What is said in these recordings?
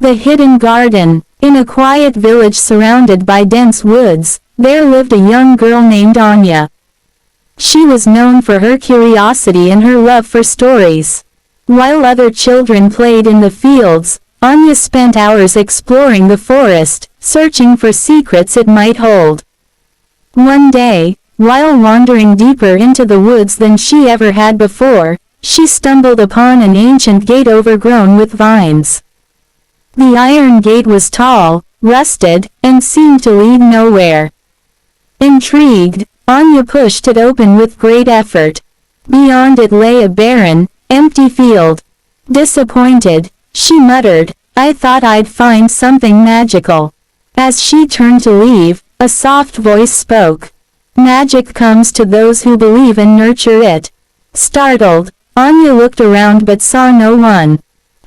The hidden garden. In a quiet village surrounded by dense woods, there lived a young girl named Anya. She was known for her curiosity and her love for stories. While other children played in the fields, Anya spent hours exploring the forest, searching for secrets it might hold. One day, while wandering deeper into the woods than she ever had before, she stumbled upon an ancient gate overgrown with vines. The iron gate was tall, rusted, and seemed to lead nowhere. Intrigued, Anya pushed it open with great effort. Beyond it lay a barren, empty field. Disappointed, she muttered, "I thought I'd find something magical." As she turned to leave, a soft voice spoke. "Magic comes to those who believe and nurture it." Startled, Anya looked around but saw no one.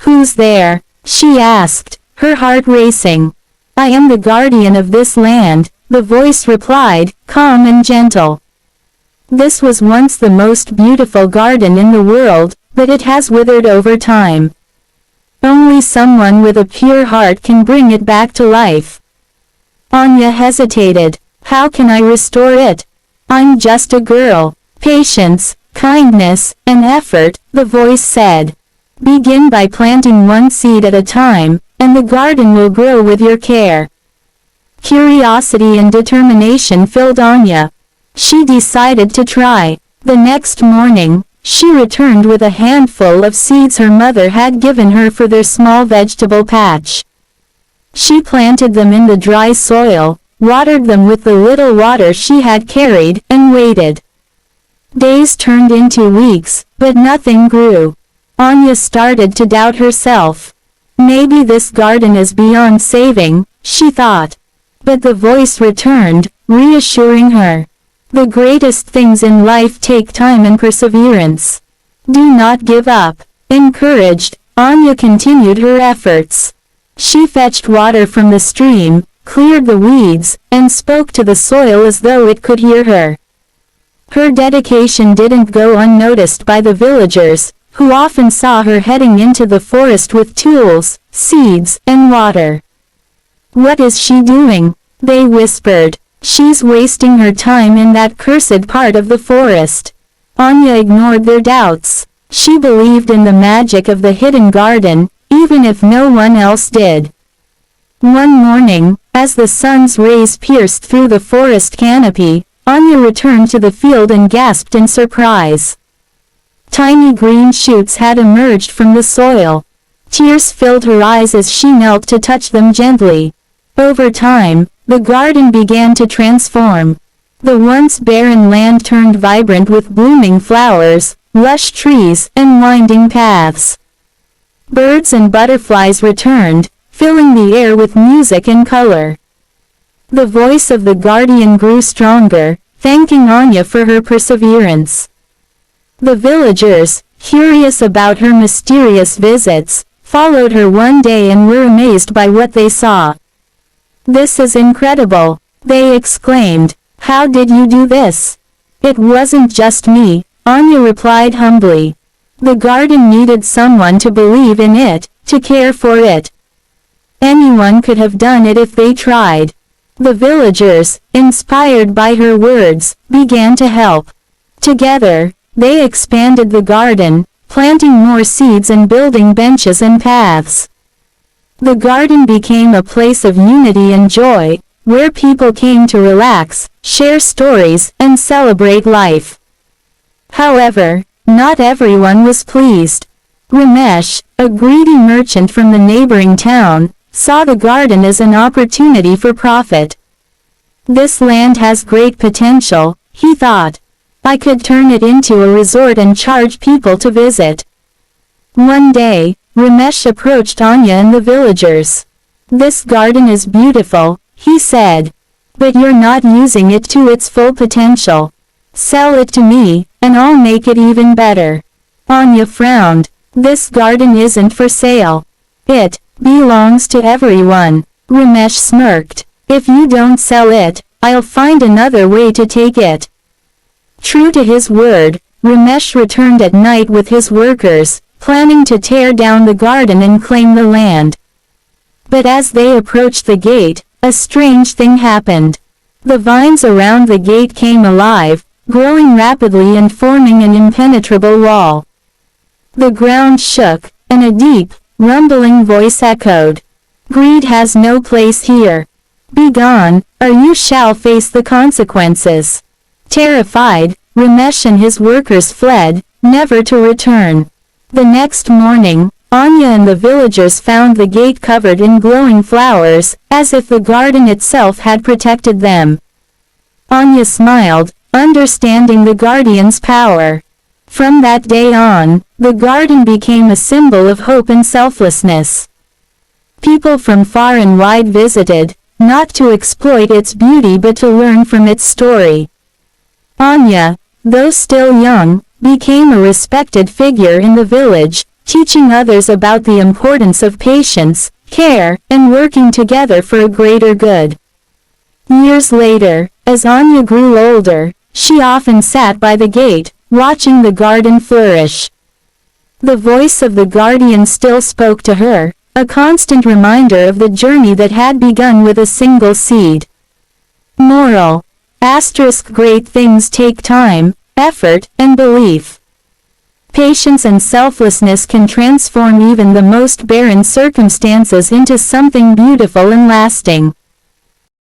"Who's there?" she asked, her heart racing. "I am the guardian of this land," the voice replied, calm and gentle. "This was once the most beautiful garden in the world, but it has withered over time. Only someone with a pure heart can bring it back to life." Anya hesitated. "How can I restore it? I'm just a girl." "Patience, kindness, and effort," the voice said. "Begin by planting one seed at a time, and the garden will grow with your care." Curiosity and determination filled Anya. She decided to try. The next morning, she returned with a handful of seeds her mother had given her for their small vegetable patch. She planted them in the dry soil, watered them with the little water she had carried, and waited. Days turned into weeks, but nothing grew. Anya started to doubt herself. "Maybe this garden is beyond saving," she thought. But the voice returned, reassuring her. "The greatest things in life take time and perseverance. Do not give up." Encouraged, Anya continued her efforts. She fetched water from the stream, cleared the weeds, and spoke to the soil as though it could hear her. Her dedication didn't go unnoticed by the villagers, who often saw her heading into the forest with tools, seeds, and water. "What is she doing?" they whispered. "She's wasting her time in that cursed part of the forest." Anya ignored their doubts. She believed in the magic of the hidden garden, even if no one else did. One morning, as the sun's rays pierced through the forest canopy, Anya returned to the field and gasped in surprise. Tiny green shoots had emerged from the soil. Tears filled her eyes as she knelt to touch them gently. Over time, the garden began to transform. The once barren land turned vibrant with blooming flowers, lush trees, and winding paths. Birds and butterflies returned, filling the air with music and color. The voice of the guardian grew stronger, thanking Anya for her perseverance. The villagers, curious about her mysterious visits, followed her one day and were amazed by what they saw. "This is incredible," they exclaimed. "How did you do this?" "It wasn't just me," Anya replied humbly. "The garden needed someone to believe in it, to care for it. Anyone could have done it if they tried." The villagers, inspired by her words, began to help. Together, they expanded the garden, planting more seeds and building benches and paths. The garden became a place of unity and joy, where people came to relax, share stories, and celebrate life. However, not everyone was pleased. Ramesh, a greedy merchant from the neighboring town, saw the garden as an opportunity for profit. "This land has great potential," he thought. "I could turn it into a resort and charge people to visit." One day, Ramesh approached Anya and the villagers. "This garden is beautiful," he said. "But you're not using it to its full potential. Sell it to me, and I'll make it even better." Anya frowned. "This garden isn't for sale. It belongs to everyone." Ramesh smirked. "If you don't sell it, I'll find another way to take it." True to his word, Ramesh returned at night with his workers, planning to tear down the garden and claim the land. But as they approached the gate, a strange thing happened. The vines around the gate came alive, growing rapidly and forming an impenetrable wall. The ground shook, and a deep, rumbling voice echoed. "Greed has no place here. Be gone, or you shall face the consequences." Terrified, Ramesh and his workers fled, never to return. The next morning, Anya and the villagers found the gate covered in glowing flowers, as if the garden itself had protected them. Anya smiled, understanding the guardian's power. From that day on, the garden became a symbol of hope and selflessness. People from far and wide visited, not to exploit its beauty but to learn from its story. Anya, though still young, became a respected figure in the village, teaching others about the importance of patience, care, and working together for a greater good. Years later, as Anya grew older, she often sat by the gate, watching the garden flourish. The voice of the guardian still spoke to her, a constant reminder of the journey that had begun with a single seed. Moral. Great things take time, effort, and belief. Patience and selflessness can transform even the most barren circumstances into something beautiful and lasting.